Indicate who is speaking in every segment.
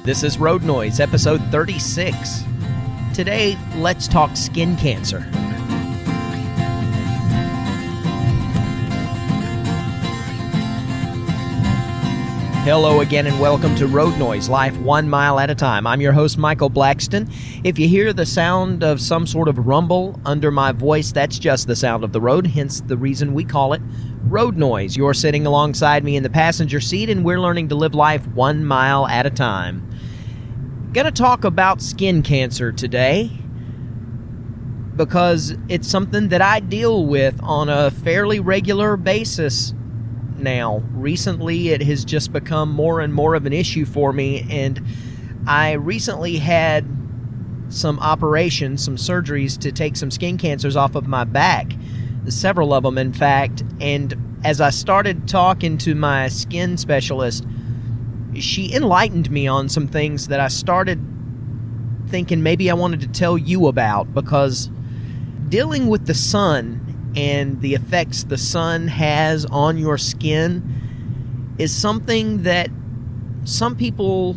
Speaker 1: This is Road Noise, episode 36. Today, let's talk skin cancer. Hello again and welcome to Road Noise, life 1 mile at a time. I'm your host, Michael Blackston. If you hear the sound of some sort of rumble under my voice, that's just the sound of the road, hence the reason we call it Road Noise. You're sitting alongside me in the passenger seat and we're learning to live life 1 mile at a time. Gonna talk about skin cancer today because it's something that I deal with on a fairly regular basis now. Recently, it has just become more and more of an issue for me, and I recently had some operations, some surgeries to take some skin cancers off of my back, several of them in fact, and as I started talking to my skin specialist, she enlightened me on some things that I started thinking maybe I wanted to tell you about, because dealing with the sun and the effects the sun has on your skin is something that some people,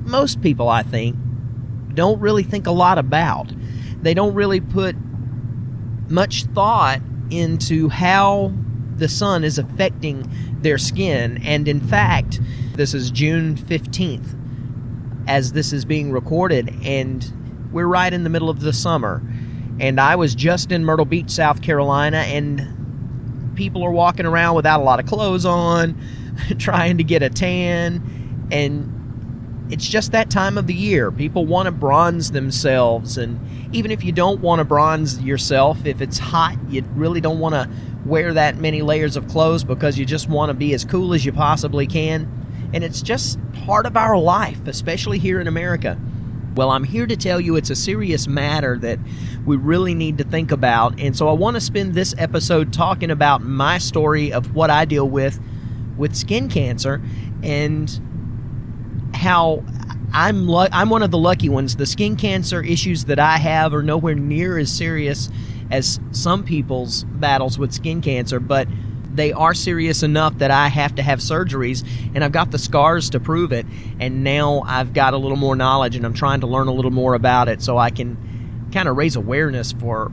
Speaker 1: most people I think, don't really think a lot about. They don't really put much thought into how the sun is affecting their skin. And in fact, this is June 15th as this is being recorded, and we're right in the middle of the summer. And I was just in Myrtle Beach, South Carolina, and people are walking around without a lot of clothes on, trying to get a tan, and it's just that time of the year. People want to bronze themselves, and even if you don't want to bronze yourself, if it's hot, you really don't want to wear that many layers of clothes because you just want to be as cool as you possibly can. And it's just part of our life, especially here in America. Well, I'm here to tell you it's a serious matter that we really need to think about. And so I want to spend this episode talking about my story of what I deal with skin cancer and how I'm one of the lucky ones. The skin cancer issues that I have are nowhere near as serious as some people's battles with skin cancer, but they are serious enough that I have to have surgeries, and I've got the scars to prove it, and now I've got a little more knowledge, and I'm trying to learn a little more about it so I can kind of raise awareness for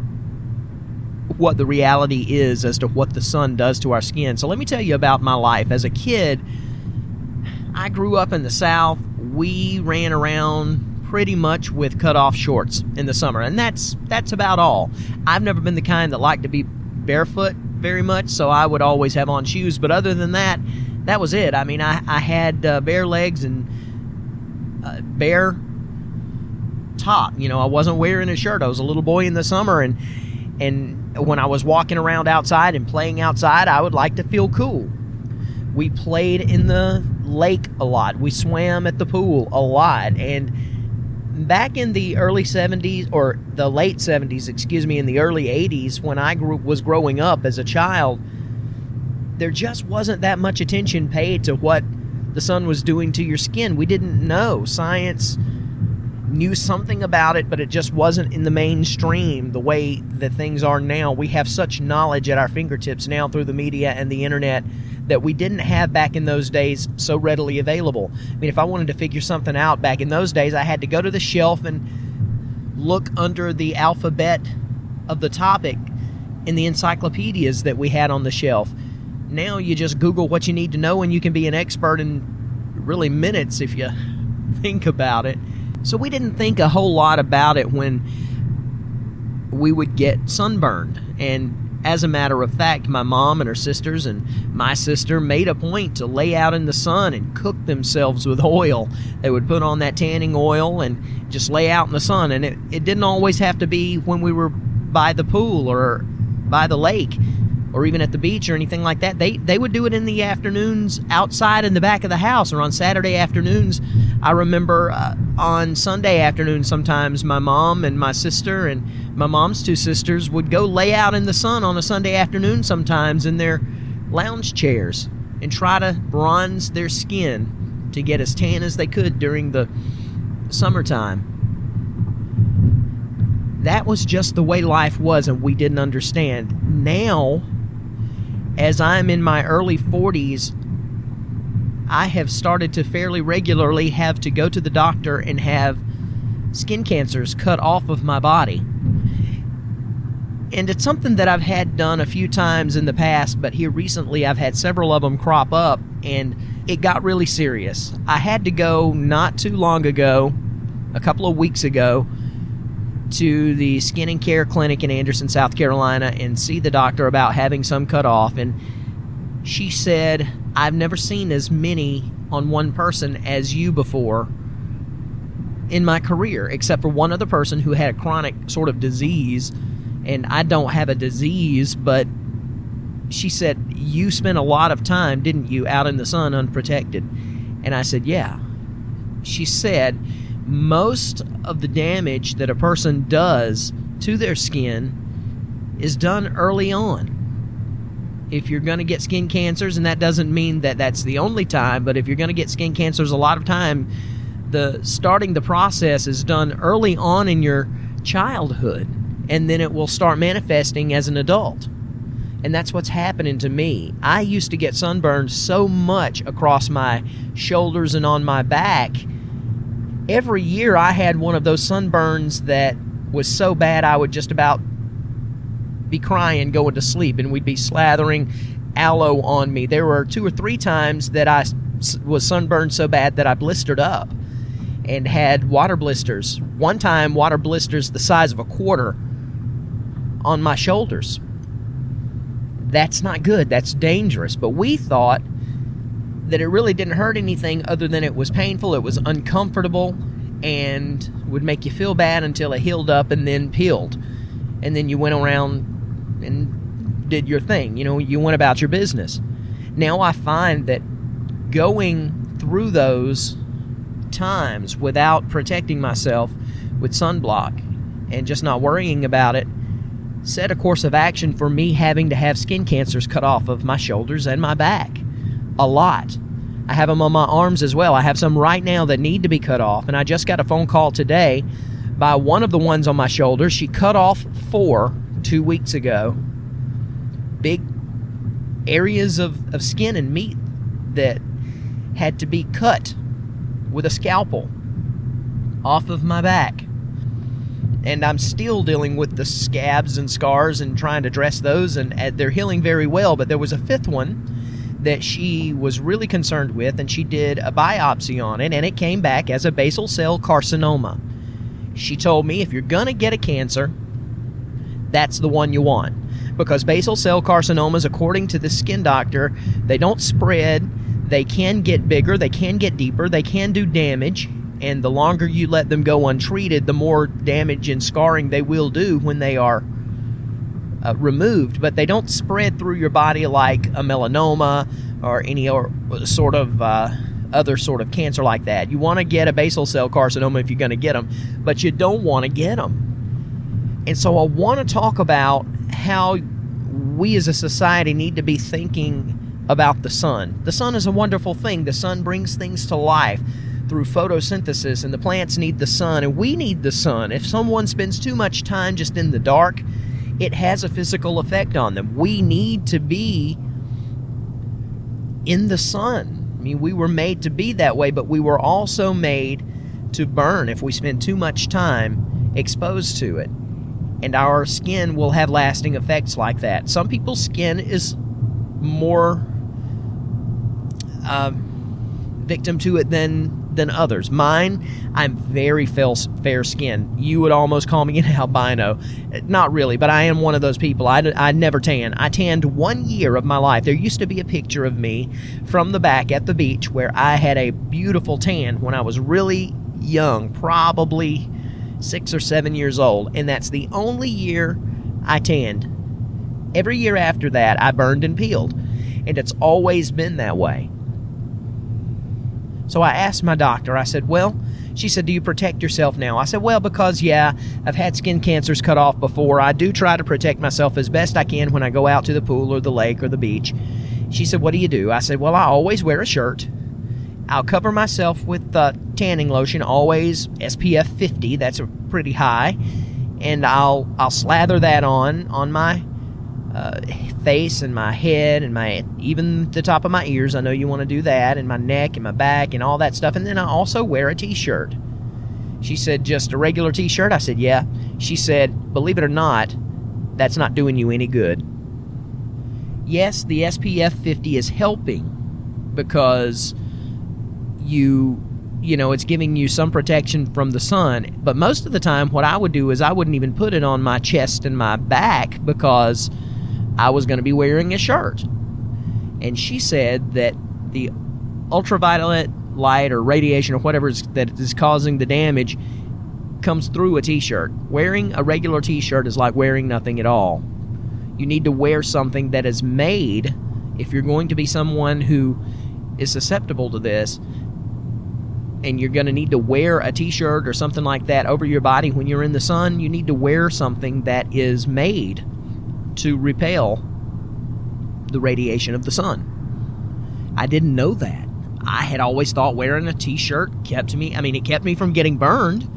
Speaker 1: what the reality is as to what the sun does to our skin. So let me tell you about my life. As a kid, I grew up in the South. We ran around pretty much with cut-off shorts in the summer, and that's about all. I've never been the kind that liked to be barefoot very much, so I would always have on shoes, but other than that, that was it. I mean, I had bare legs and bare top. You know, I wasn't wearing a shirt. I was a little boy in the summer, and when I was walking around outside and playing outside, I would like to feel cool. We played in the lake a lot. We swam at the pool a lot, and back in the early 70s, or the late 70s, in the early 80s, when I was growing up as a child, there just wasn't that much attention paid to what the sun was doing to your skin. We didn't know. Science knew something about it, but it just wasn't in the mainstream the way that things are now. We have such knowledge at our fingertips now through the media and the internet that we didn't have back in those days so readily available. I mean, if I wanted to figure something out back in those days, I had to go to the shelf and look under the alphabet of the topic in the encyclopedias that we had on the shelf. Now you just Google what you need to know and you can be an expert in really minutes if you think about it. So we didn't think a whole lot about it when we would get sunburned. And as a matter of fact, my mom and her sisters and my sister made a point to lay out in the sun and cook themselves with oil. They would put on that tanning oil and just lay out in the sun. And it didn't always have to be when we were by the pool or by the lake or even at the beach or anything like that. They would do it in the afternoons outside in the back of the house, or on Saturday afternoons. I remember on Sunday afternoons sometimes my mom and my sister and my mom's two sisters would go lay out in the sun on a Sunday afternoon sometimes in their lounge chairs and try to bronze their skin to get as tan as they could during the summertime. That was just the way life was, and we didn't understand. Now, as I'm in my early 40s, I have started to fairly regularly have to go to the doctor and have skin cancers cut off of my body. And it's something that I've had done a few times in the past, but here recently I've had several of them crop up, and it got really serious. I had to go not too long ago, a couple of weeks ago, to the Skin and Care Clinic in Anderson, South Carolina, and see the doctor about having some cut off. And she said, I've never seen as many on one person as you before in my career, except for one other person who had a chronic sort of disease, and I don't have a disease, but she said, you spent a lot of time, didn't you, out in the sun unprotected? And I said, yeah. She said, most of the damage that a person does to their skin is done early on. If you're going to get skin cancers, and that doesn't mean that that's the only time, but if you're going to get skin cancers, a lot of time, starting the process is done early on in your childhood, and then it will start manifesting as an adult. And that's what's happening to me. I used to get sunburned so much across my shoulders and on my back. Every year I had one of those sunburns that was so bad I would just about be crying going to sleep, and we'd be slathering aloe on me. There were 2 or 3 times that I was sunburned so bad that I blistered up and had water blisters. One time, water blisters the size of a quarter on my shoulders. That's not good. That's dangerous. But we thought that it really didn't hurt anything other than it was painful, it was uncomfortable, and would make you feel bad until it healed up and then peeled. And then you went around and did your thing. You know, you went about your business. Now I find that going through those times without protecting myself with sunblock and just not worrying about it set a course of action for me having to have skin cancers cut off of my shoulders and my back. A lot. I have them on my arms as well. I have some right now that need to be cut off, and I just got a phone call today by one of the ones on my shoulders. She cut off 4 2 weeks ago. Big areas of skin and meat that had to be cut with a scalpel off of my back. And I'm still dealing with the scabs and scars and trying to dress those, and they're healing very well. But there was a 5th one that she was really concerned with, and she did a biopsy on it, and it came back as a basal cell carcinoma. She told me, if you're going to get a cancer, that's the one you want. Because basal cell carcinomas, according to the skin doctor, they don't spread, they can get bigger, they can get deeper, they can do damage, and the longer you let them go untreated, the more damage and scarring they will do when they are removed. But they don't spread through your body like a melanoma or any sort of other sort of cancer like that. You want to get a basal cell carcinoma if you're going to get them, but you don't want to get them. And so I want to talk about how we as a society need to be thinking about the sun. The sun is a wonderful thing. The sun brings things to life through photosynthesis, and the plants need the sun, and we need the sun. If someone spends too much time just in the dark, it has a physical effect on them. We need to be in the sun. I mean, we were made to be that way, but we were also made to burn if we spend too much time exposed to it. And our skin will have lasting effects like that. Some people's skin is more victim to it than others. Mine, I'm very fair skinned. You would almost call me an albino. Not really, but I am one of those people. I never tan. I tanned 1 year of my life. There used to be a picture of me from the back at the beach where I had a beautiful tan when I was really young, probably 6 or 7 years old, and that's the only year I tanned. Every year after that, I burned and peeled, and it's always been that way. So I asked my doctor, I said, she said, do you protect yourself now? I said, because, yeah, I've had skin cancers cut off before. I do try to protect myself as best I can when I go out to the pool or the lake or the beach. She said, what do you do? I said, I always wear a shirt. I'll cover myself with tanning lotion, always SPF 50. That's a pretty high. And I'll slather that on my face and my head and even the top of my ears. I know you want to do that, and my neck and my back and all that stuff. And then I also wear a t-shirt. She said, just a regular t-shirt? I said, yeah. She said, believe it or not, that's not doing you any good. Yes, the SPF 50 is helping because it's giving you some protection from the sun. But most of the time, what I would do is I wouldn't even put it on my chest and my back because I was going to be wearing a shirt. And she said that the ultraviolet light or radiation or whatever that is causing the damage comes through a t-shirt. Wearing a regular t-shirt is like wearing nothing at all. You need to wear something that is made, if you're going to be someone who is susceptible to this, and you're going to need to wear a t-shirt or something like that over your body when you're in the sun, you need to wear something that is made to repel the radiation of the sun. I didn't know that. I had always thought wearing a t-shirt kept me from getting burned,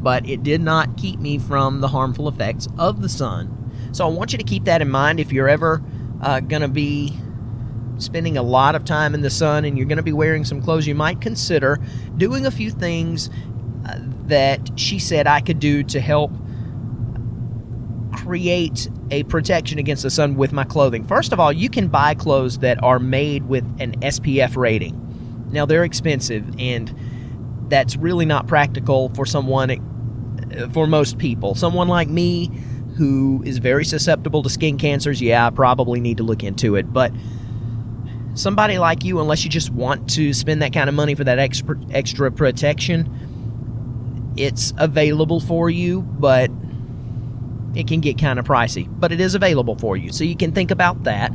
Speaker 1: but it did not keep me from the harmful effects of the sun. So I want you to keep that in mind if you're ever going to be spending a lot of time in the sun and you're going to be wearing some clothes. You might consider doing a few things that she said I could do to help create a protection against the sun with my clothing. First of all, you can buy clothes that are made with an SPF rating. Now, they're expensive, and that's really not practical for most people. Someone like me who is very susceptible to skin cancers, yeah, I probably need to look into it. But somebody like you, unless you just want to spend that kind of money for that extra protection, it's available for you, but it can get kind of pricey. But it is available for you, so you can think about that.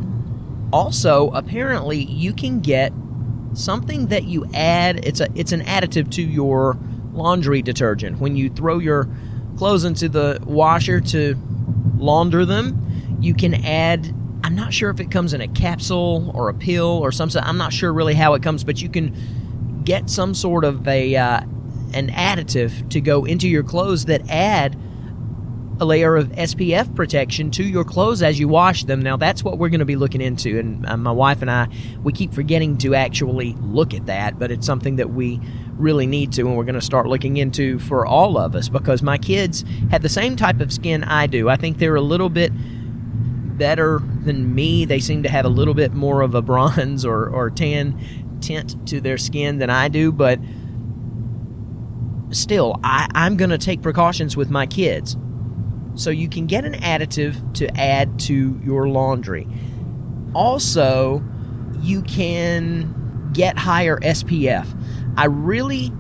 Speaker 1: Also, apparently, you can get something that you add. It's an additive to your laundry detergent. When you throw your clothes into the washer to launder them, you can add, I'm not sure if it comes in a capsule or a pill or something. I'm not sure really how it comes, but you can get some sort of an additive to go into your clothes that add a layer of SPF protection to your clothes as you wash them. Now, that's what we're going to be looking into, and my wife and I, we keep forgetting to actually look at that, but it's something that we really need to, and we're going to start looking into for all of us, because my kids have the same type of skin I do. I think they're a little bit better than me. They seem to have a little bit more of a bronze or tan tint to their skin than I do, but still, I'm going to take precautions with my kids. So you can get an additive to add to your laundry. Also, you can get higher SPF. I really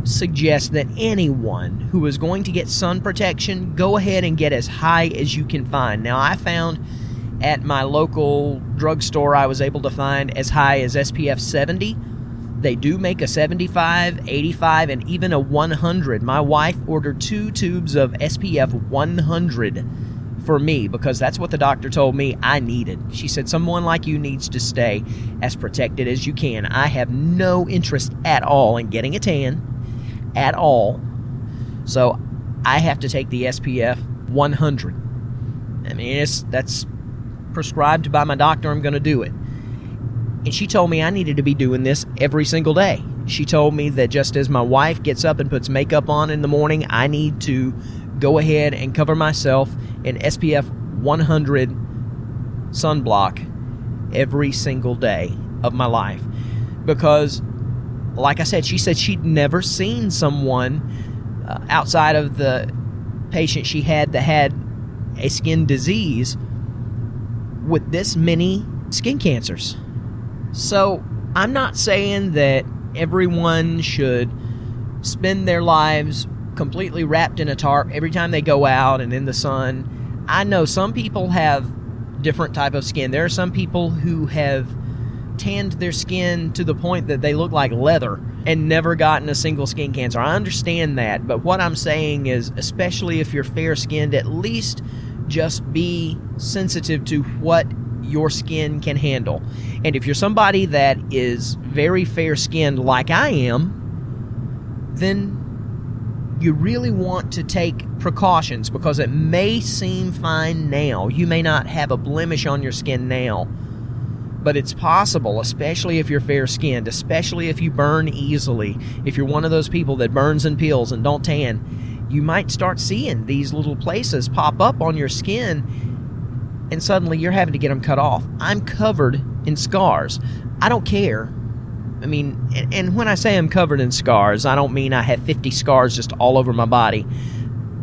Speaker 1: suggest that anyone who is going to get sun protection, go ahead and get as high as you can find. Now, I found at my local drugstore, I was able to find as high as SPF 70. They do make a 75, 85, and even a 100. My wife ordered 2 tubes of SPF 100 for me because that's what the doctor told me I needed. She said, someone like you needs to stay as protected as you can. I have no interest at all in getting a tan, at all. So I have to take the SPF 100. I mean, that's prescribed by my doctor. I'm going to do it. And she told me I needed to be doing this every single day. She told me that just as my wife gets up and puts makeup on in the morning, I need to go ahead and cover myself in SPF 100 sunblock every single day of my life. Because, like I said, she said she'd never seen someone outside of the patient she had that had a skin disease with this many skin cancers. So, I'm not saying that everyone should spend their lives completely wrapped in a tarp every time they go out and in the sun. I know some people have different type of skin. There are some people who have tanned their skin to the point that they look like leather and never gotten a single skin cancer. I understand that, but what I'm saying is, especially if you're fair-skinned, at least just be sensitive to what your skin can handle. And if you're somebody that is very fair-skinned like I am, then you really want to take precautions, because it may seem fine now. You may not have a blemish on your skin now, but it's possible, especially if you're fair-skinned, especially if you burn easily, if you're one of those people that burns and peels and don't tan, you might start seeing these little places pop up on your skin, and suddenly you're having to get them cut off. I'm covered in scars. I don't care. I mean, and when I say I'm covered in scars, I don't mean I have 50 scars just all over my body.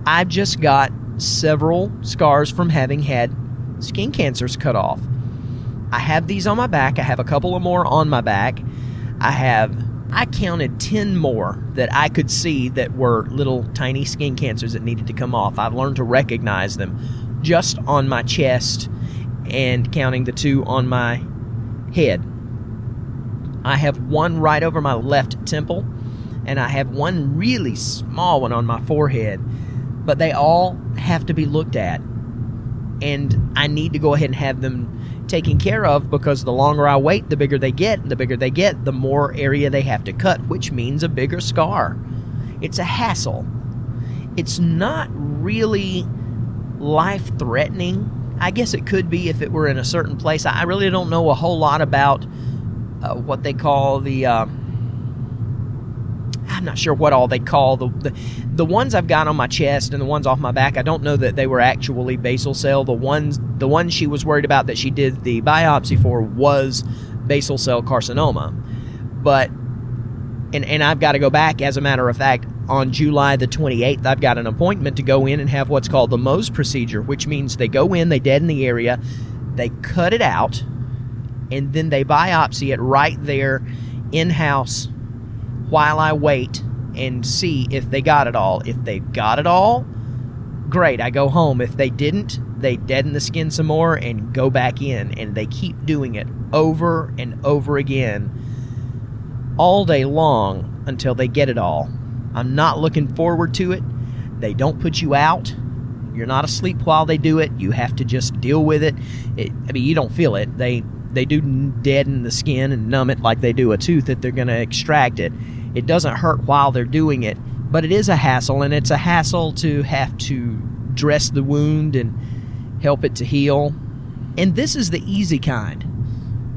Speaker 1: I've just got several scars from having had skin cancers cut off. I have these on my back. I have a couple of more on my back. I counted 10 more that I could see that were little tiny skin cancers that needed to come off. I've learned to recognize them just on my chest and counting the 2 on my head. I have one right over my left temple, and I have one really small one on my forehead, but they all have to be looked at, and I need to go ahead and have them taken care of, because the longer I wait, the bigger they get, and the bigger they get, the more area they have to cut, which means a bigger scar. It's a hassle. It's not really life-threatening. I guess it could be if it were in a certain place. I really don't know a whole lot about what they call the I'm not sure what all they call the ones I've got on my chest and the ones off my back. I don't know that they were actually basal cell. The one she was worried about that she did the biopsy for was basal cell carcinoma. But and I've got to go back, as a matter of fact, on July the 28th, I've got an appointment to go in and have what's called the Mohs procedure, which means they go in, they deaden the area, they cut it out, and then they biopsy it right there in-house while I wait and see if they got it all. If they've got it all, great, I go home. If they didn't, they deaden the skin some more and go back in, and they keep doing it over and over again all day long until they get it all. I'm not looking forward to it. They don't put you out. You're not asleep while they do it. You have to just deal with it. I mean, you don't feel it. They do deaden the skin and numb it like they do a tooth if they're going to extract it. It doesn't hurt while they're doing it, but it is a hassle, and it's a hassle to have to dress the wound and help it to heal. And this is the easy kind.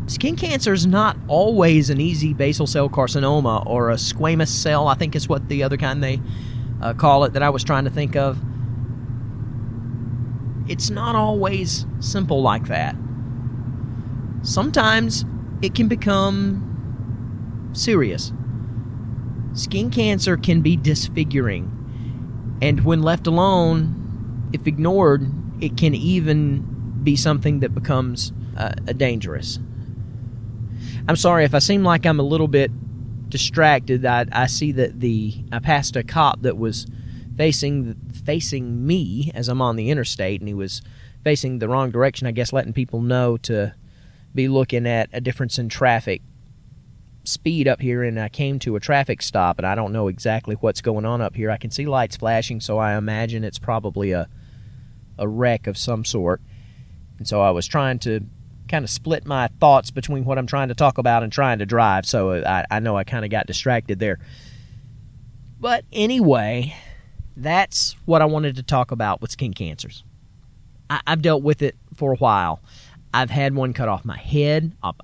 Speaker 1: Skin cancer is not always an easy basal cell carcinoma or a squamous cell, I think is what the other kind they call it that I was trying to think of. It's not always simple like that. Sometimes it can become serious. Skin cancer can be disfiguring, and when left alone, if ignored, it can even be something that becomes dangerous. I'm sorry if I seem like I'm a little bit distracted. I see that I passed a cop that was facing me as I'm on the interstate, and he was facing the wrong direction, I guess letting people know to be looking at a difference in traffic speed up here, and I came to a traffic stop, and I don't know exactly what's going on up here. I can see lights flashing, so I imagine it's probably a wreck of some sort. And so I was trying to kind of split my thoughts between what I'm trying to talk about and trying to drive, so I know I kind of got distracted there. But anyway, that's what I wanted to talk about with skin cancers. I've dealt with it for a while. I've had one cut off my head, off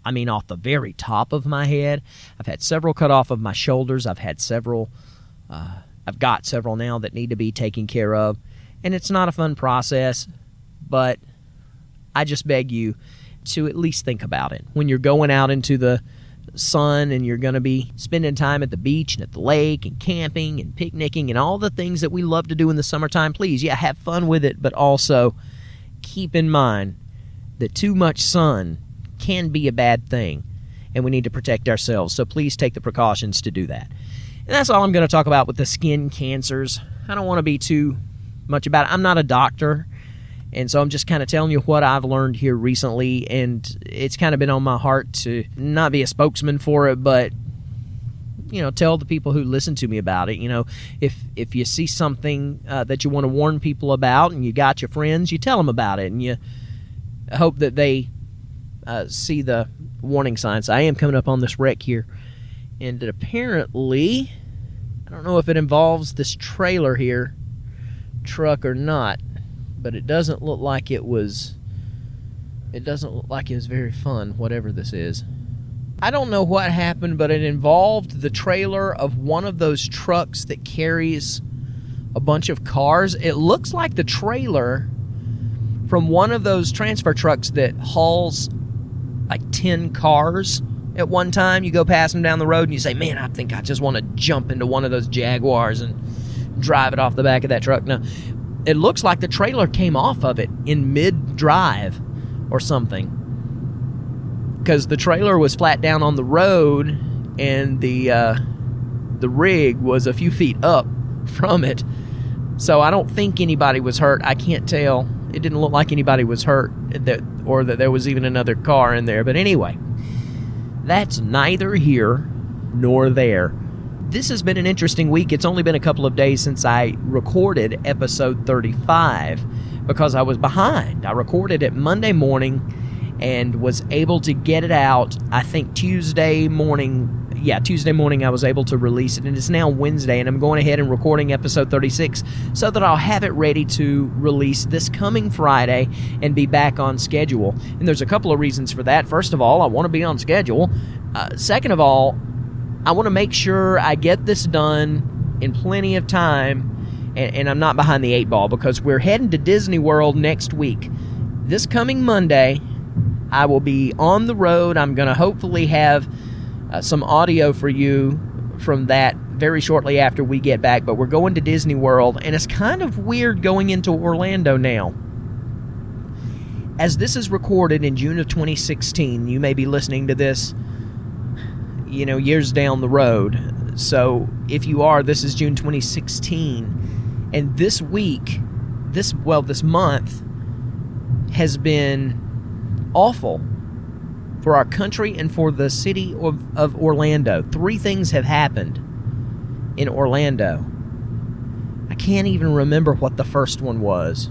Speaker 1: the very top of my head. I've had several cut off of my shoulders. I've got several now that need to be taken care of. And it's not a fun process, but I just beg you to at least think about it. When you're going out into the sun and you're going to be spending time at the beach and at the lake and camping and picnicking and all the things that we love to do in the summertime, please, have fun with it, but also keep in mind that too much sun can be a bad thing, and we need to protect ourselves. So please take the precautions to do that. And that's all I'm going to talk about with the skin cancers. I don't want to be too much about it. I'm not a doctor, and so I'm just kind of telling you what I've learned here recently, and it's kind of been on my heart to not be a spokesman for it, but tell the people who listen to me about it. If you see something that you want to warn people about, and you got your friends, you tell them about it, and you hope that they see the warning signs. I am coming up on this wreck here, and apparently I don't know if it involves this trailer here, truck or not, but it doesn't look like it was very fun, whatever this is. I don't know what happened, but it involved the trailer of one of those trucks that carries a bunch of cars. It looks like the trailer from one of those transfer trucks that hauls like 10 cars at one time. You go past them down the road and you say, man, I think I just want to jump into one of those Jaguars and drive it off the back of that truck. Now, it looks like the trailer came off of it in mid-drive or something, because the trailer was flat down on the road and the rig was a few feet up from it. So I don't think anybody was hurt. I can't tell. It didn't look like anybody was hurt, or that there was even another car in there. But anyway, that's neither here nor there. This has been an interesting week. It's only been a couple of days since I recorded episode 35 because I was behind. I recorded it Monday morning and was able to get it out, I think, Tuesday morning. Yeah, Tuesday morning I was able to release it, and it's now Wednesday, and I'm going ahead and recording episode 36 so that I'll have it ready to release this coming Friday and be back on schedule. And there's a couple of reasons for that. First of all, I want to be on schedule. Second of all, I want to make sure I get this done in plenty of time, and I'm not behind the 8 ball, because we're heading to Disney World next week. This coming Monday, I will be on the road. I'm going to hopefully have some audio for you from that very shortly after we get back, but we're going to Disney World, and it's kind of weird going into Orlando now. As this is recorded in June of 2016, you may be listening to this, years down the road. So if you are, this is June 2016, and this week, this month has been awful for our country and for the city of Orlando. 3 things have happened in Orlando. I can't even remember what the first one was.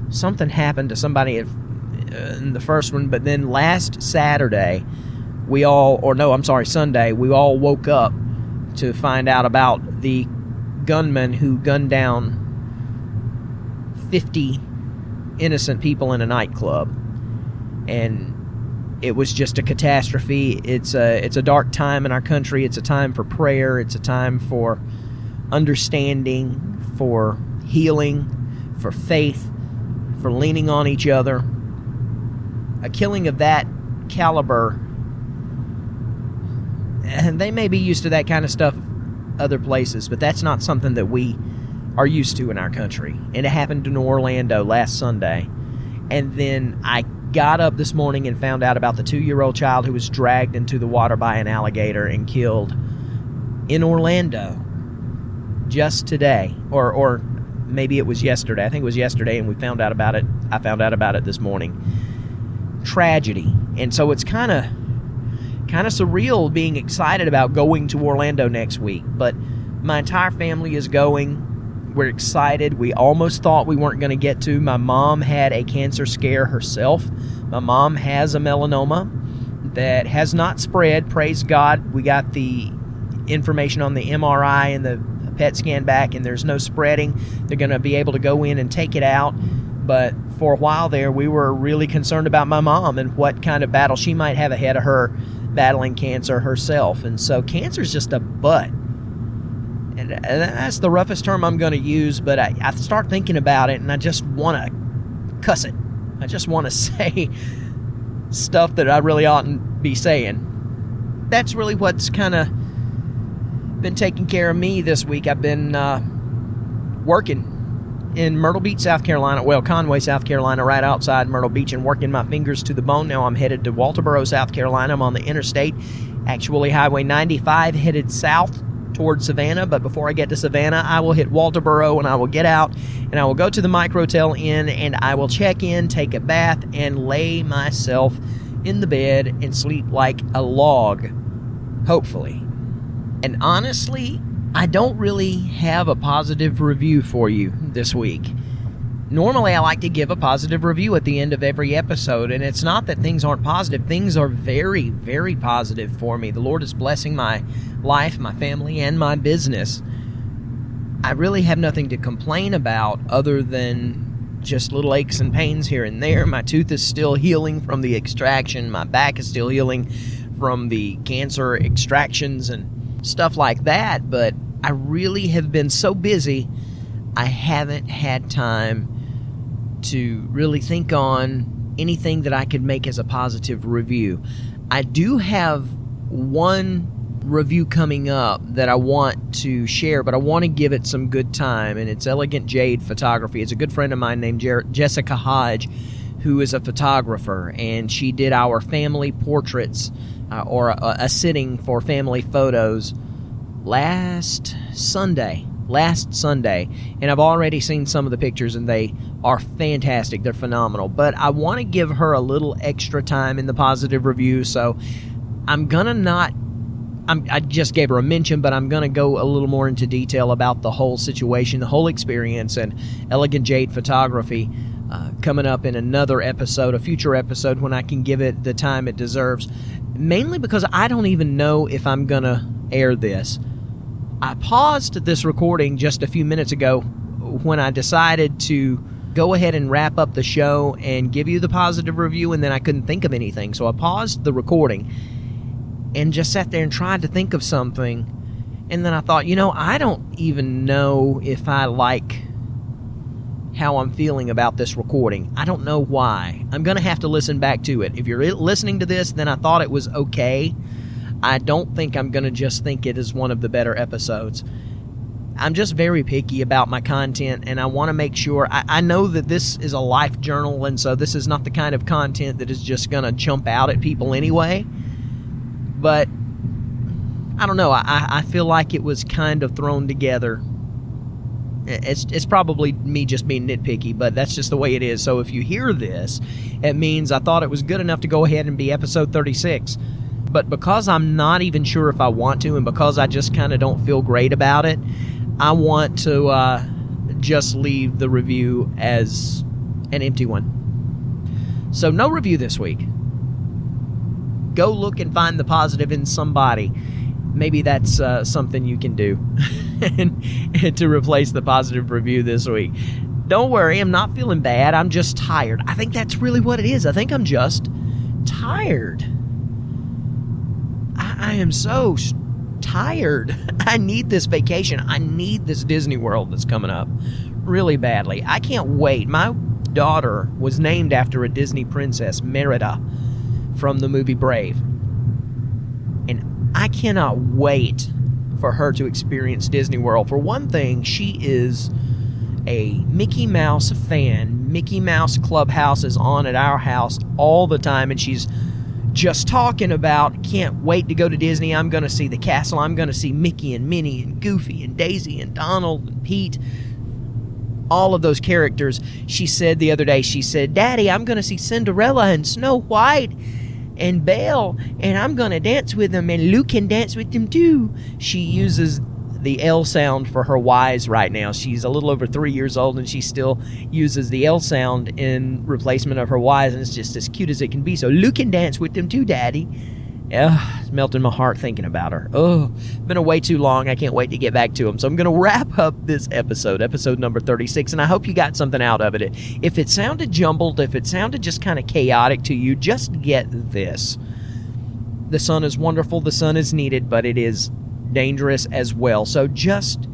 Speaker 1: Something happened to somebody in the first one, but then last Saturday, Sunday, we all woke up to find out about the gunman who gunned down 50 innocent people in a nightclub. And it was just a catastrophe. It's a dark time in our country. It's a time for prayer. It's a time for understanding, for healing, for faith, for leaning on each other. A killing of that caliber, and they may be used to that kind of stuff other places, but that's not something that we are used to in our country. And it happened in Orlando last Sunday. And then I got up this morning and found out about the 2-year-old child who was dragged into the water by an alligator and killed in Orlando just today, or maybe it was yesterday. I think it was yesterday, and we found out about it. I found out about it this morning. Tragedy. And so it's kind of surreal being excited about going to Orlando next week, but my entire family is going. We're excited. We almost thought we weren't going to get to. My mom had a cancer scare herself. My mom has a melanoma that has not spread. Praise God. We got the information on the MRI and the PET scan back, and there's no spreading. They're going to be able to go in and take it out. But for a while there, we were really concerned about my mom and what kind of battle she might have ahead of her battling cancer herself. And so cancer's just a butt. And that's the roughest term I'm going to use, but I start thinking about it, and I just want to cuss it. I just want to say stuff that I really oughtn't be saying. That's really what's kind of been taking care of me this week. I've been working in Myrtle Beach, South Carolina, Conway, South Carolina, right outside Myrtle Beach, and working my fingers to the bone. Now I'm headed to Walterboro, South Carolina. I'm on the interstate, actually Highway 95, headed south towards Savannah, but before I get to Savannah, I will hit Walterboro, and I will get out, and I will go to the Microtel Inn, and I will check in, take a bath, and lay myself in the bed and sleep like a log, hopefully. And honestly, I don't really have a positive review for you this week. Normally, I like to give a positive review at the end of every episode, and it's not that things aren't positive. Things are very, very positive for me. The Lord is blessing my life, my family, and my business. I really have nothing to complain about other than just little aches and pains here and there. My tooth is still healing from the extraction. My back is still healing from the cancer extractions and stuff like that. But I really have been so busy, I haven't had time to really think on anything that I could make as a positive review. I do have one review coming up that I want to share, but I want to give it some good time, and it's Elegant Jade Photography. It's a good friend of mine named Jessica Hodge, who is a photographer, and she did our family portraits or a sitting for family photos last Sunday, and I've already seen some of the pictures, and they are fantastic. They're phenomenal. But I want to give her a little extra time in the positive review, so I'm gonna not. I just gave her a mention, but I'm gonna go a little more into detail about the whole situation, the whole experience, and Elegant Jade Photography coming up in another episode, a future episode, when I can give it the time it deserves. Mainly because I don't even know if I'm gonna air this. I paused this recording just a few minutes ago when I decided to go ahead and wrap up the show and give you the positive review, and then I couldn't think of anything. So I paused the recording and just sat there and tried to think of something. And then I thought, I don't even know if I like how I'm feeling about this recording. I don't know why. I'm going to have to listen back to it. If you're listening to this, then I thought it was okay. I don't think I'm going to just think it is one of the better episodes. I'm just very picky about my content, and I want to make sure. I know that this is a life journal, and so this is not the kind of content that is just going to jump out at people anyway. But I don't know. I feel like it was kind of thrown together. It's probably me just being nitpicky, but that's just the way it is. So if you hear this, it means I thought it was good enough to go ahead and be episode 36. But because I'm not even sure if I want to, and because I just kind of don't feel great about it, I want to just leave the review as an empty one. So no review this week. Go look and find the positive in somebody. Maybe that's something you can do and to replace the positive review this week. Don't worry, I'm not feeling bad. I'm just tired. I think that's really what it is. I think I'm just tired. I am so tired. I need this vacation. I need this Disney World that's coming up really badly. I can't wait. My daughter was named after a Disney princess, Merida, from the movie Brave. And I cannot wait for her to experience Disney World. For one thing, she is a Mickey Mouse fan. Mickey Mouse Clubhouse is on at our house all the time, and she's just talking about, can't wait to go to Disney. I'm going to see the castle. I'm going to see Mickey and Minnie and Goofy and Daisy and Donald and Pete. All of those characters. She said the other day, she said, Daddy, I'm going to see Cinderella and Snow White and Belle, and I'm going to dance with them, and Luke can dance with them too. She uses the L sound for her Y's right now. She's a little over 3 years old, and she still uses the L sound in replacement of her Y's, and it's just as cute as it can be. So Luke can dance with them too, Daddy. It's melting my heart thinking about her. Been away too long. I can't wait to get back to them. So I'm going to wrap up this episode number 36, and I hope you got something out of it. If it sounded jumbled, if it sounded just kind of chaotic to you, just get this. The sun is wonderful, the sun is needed, but it is dangerous as well. So just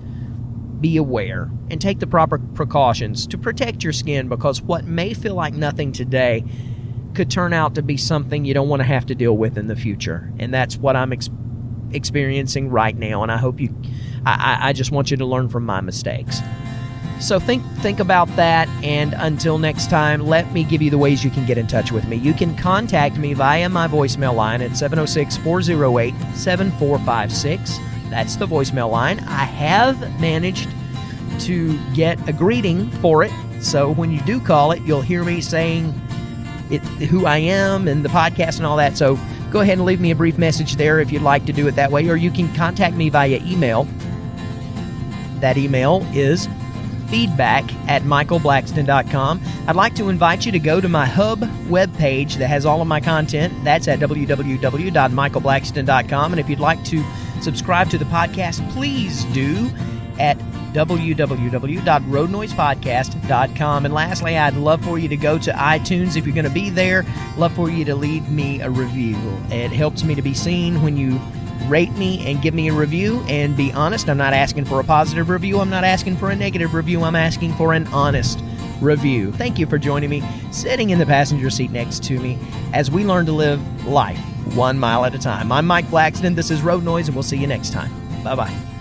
Speaker 1: be aware and take the proper precautions to protect your skin, because what may feel like nothing today could turn out to be something you don't want to have to deal with in the future. And that's what I'm experiencing right now, and I hope I just want you to learn from my mistakes. So think about that, and until next time, let me give you the ways you can get in touch with me. You can contact me via my voicemail line at 706-408-7456. That's the voicemail line. I have managed to get a greeting for it, so when you do call it, you'll hear me saying who I am and the podcast and all that. So go ahead and leave me a brief message there if you'd like to do it that way, or you can contact me via email. That email is feedback@michaelblackston.com. I'd like to invite you to go to my Hub webpage that has all of my content. That's at www.michaelblackston.com. And if you'd like to subscribe to the podcast, please do at www.roadnoisepodcast.com. And lastly, I'd love for you to go to iTunes if you're going to be there. Love for you to leave me a review. It helps me to be seen when you rate me and give me a review. And be honest, I'm not asking for a positive review. I'm not asking for a negative review. I'm asking for an honest review. Thank you for joining me, sitting in the passenger seat next to me as we learn to live life 1 mile at a time. I'm Mike Blackston. This is Road Noise, and we'll see you next time. Bye-bye.